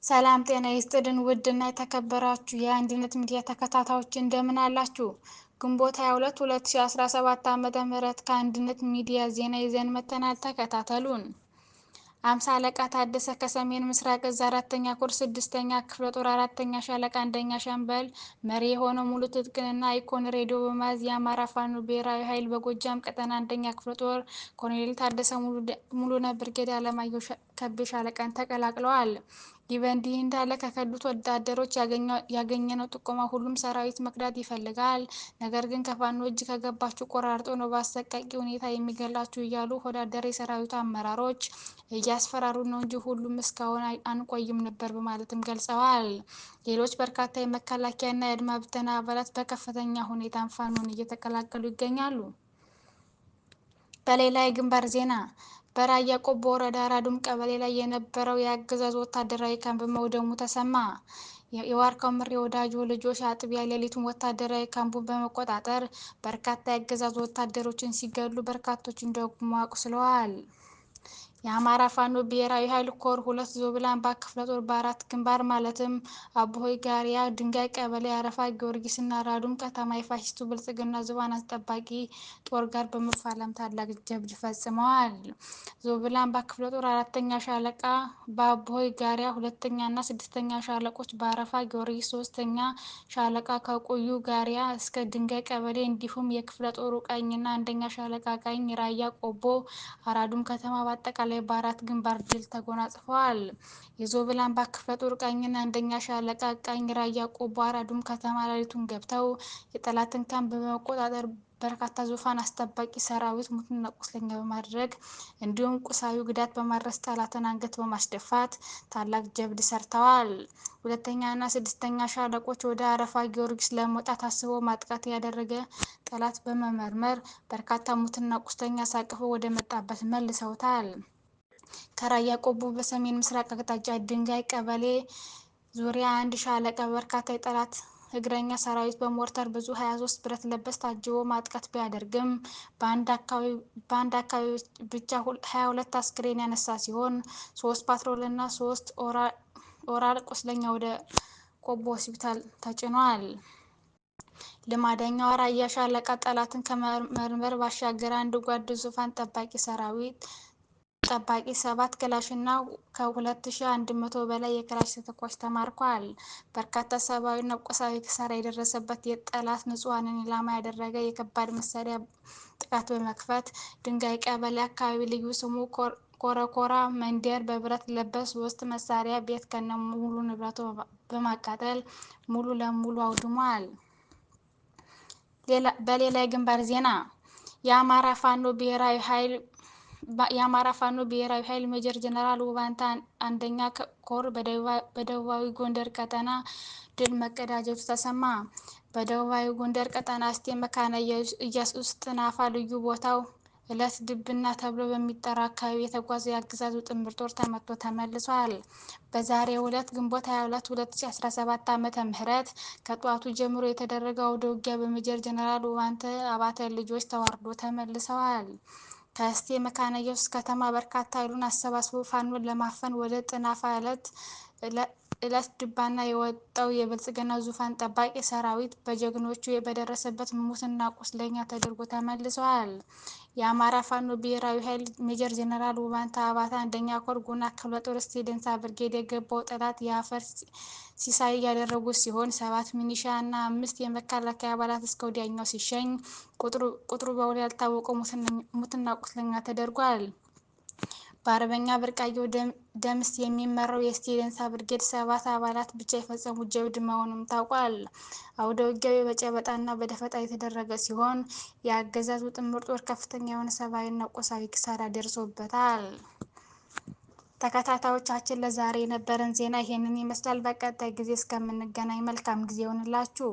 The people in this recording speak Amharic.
ሰላም ጤና ይስጥልን ውድና የተከበራችሁ የአንድነት ሚዲያ ተከታታዮች እንደምን አላችሁ? ግንቦት 22 2017 ዓ.ም ከአንድነት ሚዲያ ዜና ይዘን መጥተናል። ተከታተሉን። አምሳ አለቃ ታደሰ ከሰሜን ምስራቅ እዝ 4ኛ ኮር 6ኛ ክፍለ ጦር 4ኛ ሻለቃ 1ኛ ሻምበል መሪ የሆነው ሙሉ ትጥቅንና አይኮን ሬዲዮ በመያዝ የአማራ ፋኖ ብሔራዊ ኃይል በጎጃም ቀጠና 1ኛ ክፍለ ጦር ኮሎኔል ታደሰ ሙሉነ ብርጌድ አለማየሁ ከቤ ሻለቃን ተቀላቅለዋል። ይህ በእንዲህ እንዳለ ከከዱት ወታደሮች ያገኘነው ጥቆማ ሁሉም ሰራዊት መክዳት ይፈልጋል፣ ነገር ግን ከፋኖ እጅ ከገባችሁ ቆራርጦ ነው በአሰቃቂ ሁኔታ የሚገላችሁ እያሉ ወታደር የሰራዊቱ አመራሮች እያስፈራሩ ነው እንጂ ሁሉም እስካሁን አንቆይም ነበር በማለትም ገልጸዋል። ሌሎች በርካታ የመከላከያና የአድማ ብተና አባላት በከፍተኛ ሁኔታ ፋኖን እየተቀላቀሉ ይገኛሉ። በሌላ የግንባር ዜና በራያ ቆቦ ወረዳ አራዱም ቀበሌ ላይ የነበረው የአገዛዙ ወታደራዊ ካምፕ መውደሙ ተሰማ። የዋርካው ምሬ ወዳጆ ልጆች አጥቢያ ሌሊቱን ወታደራዊ ካምፑን በመቆጣጠር በርካታ የአገዛዙ ወታደሮችን ሲገሉ በርካቶችን ደግሞ አቁስለዋል። የአማራ ፋኖ ብሔራዊ ኃይል ኮር 2 ዞብላምባ ክፍለ ጦር በአራት ግንባር ማለትም አቦሆይ ጋሪያ፣ ድንጋይ ቀበሌ፣ አረፋ ጊዮርጊስና አራዱም ከተማ የፋሽስቱ ብልጽግና ዙፋን አስጠባቂ ጦር ጋር በመፋለም ታላቅ ጀብድ ፈጽመዋል። ዞብላምባ ክፍለ ጦር 4ኛ ሻለቃ በአቦሆይ ጋሪያ፣ 2ኛና 6ኛ ሻለቆች በአረፋ ጊዮርጊስ፣ 3ኛ ሻለቃ ከቆዩ ጋሪያ እስከ ድንጋይ ቀበሌ እንዲሁም የክፍለ ጦሩ ቀኝና 1ኛ ሻለቃ ቀኝ ራያ ቆቦ አራዱም ከተማ በአጠቃላይ በአራት ግንባር ድል ተጎናጽፈዋል። የዞብላምባ ክፍለ ጦር ቀኝና 1ኛ ሻለቃ ቀኝ ራያ ቆቦ አራዱም ከተማ ሌሊቱን ገብተው የጠላትን ካምፕ በመቆጣጠር በርካታ ዙፋን አስጠባቂ ሰራዊት ሙትና ቁስለኛ በማድረግ እንዲሁም ቁሳዊ ጉዳት በማድረስ ጠላትን አንገት በማስደፋት ታላቅ ጀብድ ሰርተዋል። 2ኛና 6ኛ ሻለቆች ወደ አረፋ ጊዮርጊስ ለመውጣት አስበው ማጥቃት ያደረገ ጠላት በመመርመር በርካታ ሙትና ቁስለኛ አሳቅፈው ወደ መጣበት መልሰውታል። ከራያ ቆቦ በሰሜን ምስራቅ አቅጣጫ ድንጋይ ቀበሌ ዙሪያ አንድ ሻለቃ በርካታ የጠላት እግረኛ ሰራዊት በሞርተር ብዙ 23 ብረት ለበስ ታጅቦ ማጥቃት ቢያደርግም በአንድ አካባቢ ብቻ 22 አስክሬን ያነሳ ሲሆን 3 ፓትሮል እና 3 ኦራል ቁስለኛ ወደ ቆቦ ሆስፒታል ተጭኗል። ልማደኛው ራያ ሻለቃ ጠላትን ከመመርመር ባሻገር አንድ ጓድ ዙፋን ጠባቂ ሰራዊት ጠባቂ 7 ክላሽና ከ2100 በላይ የክላሽ ተተኳሽ ተማርኳል። በርካታ ሰብአዊና ቁሳዊ ኪሳራ የደረሰበት የጠላት ንጹሃንን ኢላማ ያደረገ የከባድ መሳሪያ ጥቃት በመክፈት ድንጋይ ቀበሌ አካባቢ ልዩ ስሙ ኮረኮራ መንደር በብረት ለበስ 3 መሳሪያ ቤት ከነ ሙሉ ንብረቱ በማቃጠል ሙሉ ለሙሉ አውድሟል። በሌላ የግንባር ዜና የአማራ ፋኖ ብሔራዊ ኃይል ሜጀር ጀነራል ውባንተ 1ኛ ኮር በደቡባዊ ጎንደር ቀጠና ድል መቀዳጀቱ ተሰማ። በደቡባዊ ጎንደር ቀጠና እስቴ መካነ ኢየሱስ ጥናፋ ልዩ ቦታው እለት ድብና ተብሎ በሚጠራ አካባቢ የተጓዘ የአገዛዙ ጥምር ጦር ተመቶ ተመልሷል። በዛሬው ዕለት ግንቦት 22 2017 ዓ.ም ከጠዋቱ ጀምሮ የተደረገው አውደ ውጊያ በሜጀር ጀነራል ውባንተ አባተ ልጆች ተዋርዶ ተመልሰዋል። ከእስቴ መካነ ኢየሱስ ከተማ በርካታ ኃይሉን አሰባስቦ ፋኖን ለማፈን ወደ ጥናፋ እለት ድባና የወጣው የብልጽግና ዙፋን ጠባቂ ሰራዊት በጀግኖቹ በደረሰበት ሙትና ቁስለኛ ተደርጎ ተመልሰዋል። የአማራ ፋኖ ብሔራዊ ኃይል ሜጀር ጀነራል ውባንተ አባተ 1ኛ ኮር ጉና ክፍለ ጦር እስቴ ደንሳ ብርጌድ የገባው ጠላት የአፈር ሲሳይ ያደረጉት ሲሆን 7 ሚኒሻ እና 5 የመከላከያ አባላት እስከ ወዲያኛው ሲሸኝ ቁጥሩ በውል ያልታወቀው ሙትና ቁስለኛ ተደርጓል። በአርበኛ ብርቃየሁ ደምስ የሚመራው የእስቴ ደንሳ ብርጌድ 7 አባላት ብቻ የፈጸሙት ጀብድ መሆኑም ታውቋል። አውደ ውጊያው በጨበጣና በደፈጣ የተደረገ ሲሆን የአገዛዙ ጥምር ጦር ከፍተኛ የሆነ ሰብአዊና ቁሳዊ ኪሳራ ደርሶበታል። ተከታታዮቻችን ለዛሬ የነበረን ዜና ይሄንን ይመስላል። በቀጣይ ጊዜ እስከምንገናኝ መልካም ጊዜ ይሁንላችሁ።